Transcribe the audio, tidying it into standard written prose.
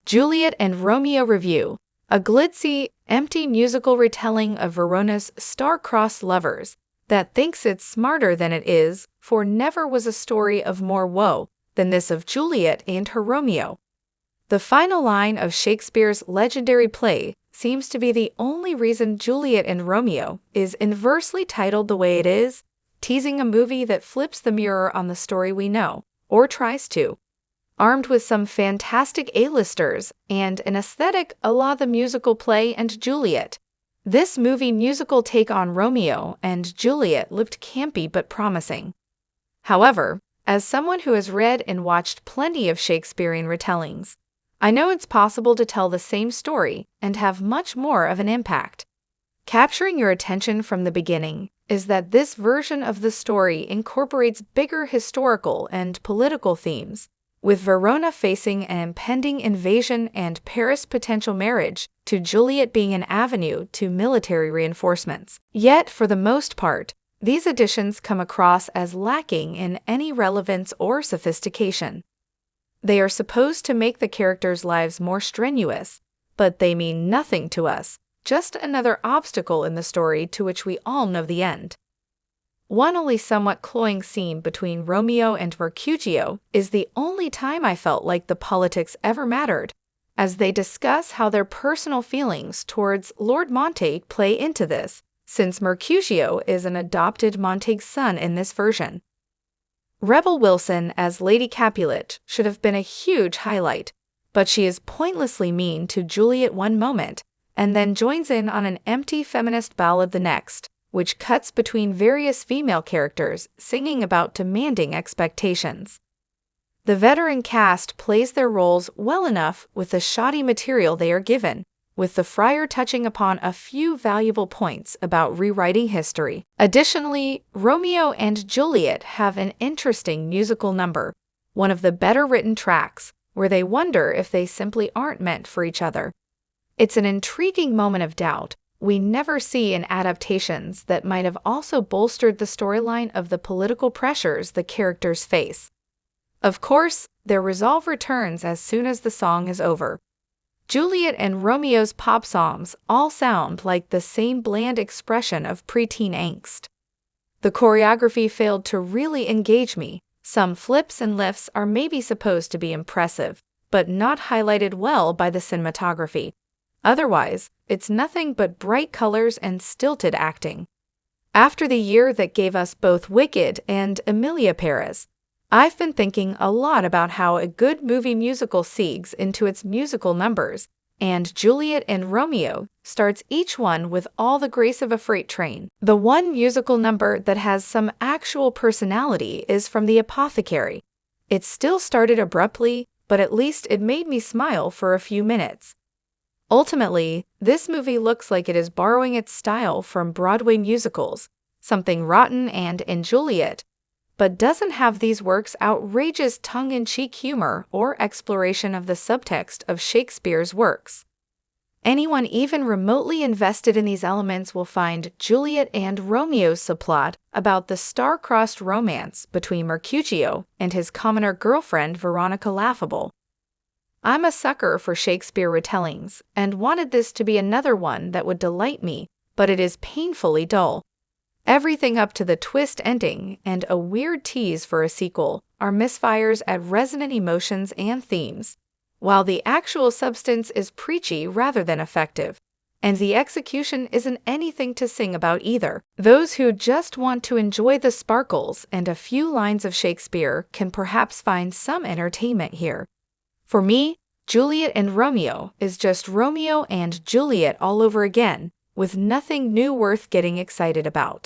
Juliet and Romeo Review, a glitzy, empty musical retelling of Verona's star-crossed lovers that thinks it's smarter than it is, for never was a story of more woe than this of Juliet and her Romeo. The final line of Shakespeare's legendary play seems to be the only reason Juliet and Romeo is inversely titled the way it is, teasing a movie that flips the mirror on the story we know, or tries to. Armed with some fantastic A-listers and an aesthetic a la the musical play and Juliet, this movie musical take on Romeo and Juliet looked campy but promising. However, as someone who has read and watched plenty of Shakespearean retellings, I know it's possible to tell the same story and have much more of an impact. Capturing your attention from the beginning is that this version of the story incorporates bigger historical and political themes, with Verona facing an impending invasion and Paris' potential marriage to Juliet being an avenue to military reinforcements. Yet, for the most part, these additions come across as lacking in any relevance or sophistication. They are supposed to make the characters' lives more strenuous, but they mean nothing to us, just another obstacle in the story to which we all know the end. One only somewhat cloying scene between Romeo and Mercutio is the only time I felt like the politics ever mattered, as they discuss how their personal feelings towards Lord Montague play into this, since Mercutio is an adopted Montague's son in this version. Rebel Wilson as Lady Capulet should have been a huge highlight, but she is pointlessly mean to Juliet one moment, and then joins in on an empty feminist ballad the next, which cuts between various female characters singing about demanding expectations. The veteran cast plays their roles well enough with the shoddy material they are given, with the friar touching upon a few valuable points about rewriting history. Additionally, Romeo and Juliet have an interesting musical number, one of the better-written tracks, where they wonder if they simply aren't meant for each other. It's an intriguing moment of doubt we never see in adaptations that might have also bolstered the storyline of the political pressures the characters face. Of course, their resolve returns as soon as the song is over. Juliet and Romeo's pop songs all sound like the same bland expression of preteen angst. The choreography failed to really engage me. Some flips and lifts are maybe supposed to be impressive, but not highlighted well by the cinematography. Otherwise, it's nothing but bright colors and stilted acting. After the year that gave us both Wicked and Emilia Paris, I've been thinking a lot about how a good movie musical segues into its musical numbers, and Juliet and Romeo starts each one with all the grace of a freight train. The one musical number that has some actual personality is from The Apothecary. It still started abruptly, but at least it made me smile for a few minutes. Ultimately, this movie looks like it is borrowing its style from Broadway musicals, something rotten and in Juliet, but doesn't have these works' outrageous tongue-in-cheek humor or exploration of the subtext of Shakespeare's works. Anyone even remotely invested in these elements will find Juliet and Romeo's subplot about the star-crossed romance between Mercutio and his commoner girlfriend Veronica laughable. I'm a sucker for Shakespeare retellings and wanted this to be another one that would delight me, but it is painfully dull. Everything up to the twist ending and a weird tease for a sequel are misfires at resonant emotions and themes, while the actual substance is preachy rather than effective, and the execution isn't anything to sing about either. Those who just want to enjoy the sparkles and a few lines of Shakespeare can perhaps find some entertainment here. For me, Juliet and Romeo is just Romeo and Juliet all over again, with nothing new worth getting excited about.